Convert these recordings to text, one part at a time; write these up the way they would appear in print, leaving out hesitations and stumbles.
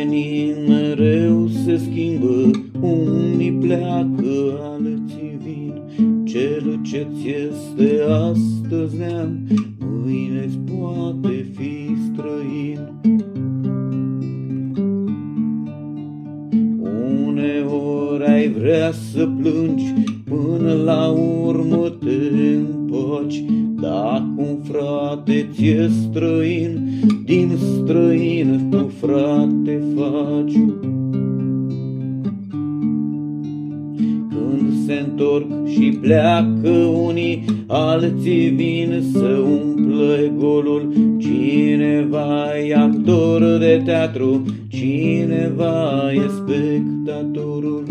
Oamenii mereu se schimbă, unii pleacă, alții vin. Cel ce-ți este astăzi neam, mâine-ți poate fi străin. Uneori ai vrea să plângi, până la urmă te împaci. Dacă un frate ți-e străin, din străin tu frate faci. Când se întorc și pleacă unii, alții vin să umple golul. Cineva e actor de teatru, cineva e spectatorul.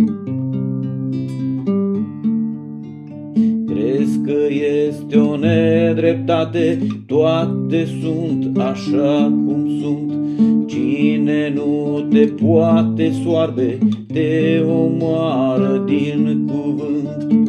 Crezi că este o nedreptate? Toate sunt așa cum sunt. Cine nu te poate soarbe, te omoară din cuvânt.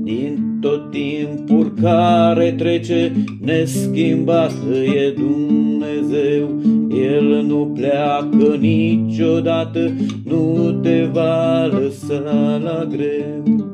Din tot timpul care trece, neschimbat e Dumnezeu. El nu pleacă niciodată, nu te va lăsa la greu.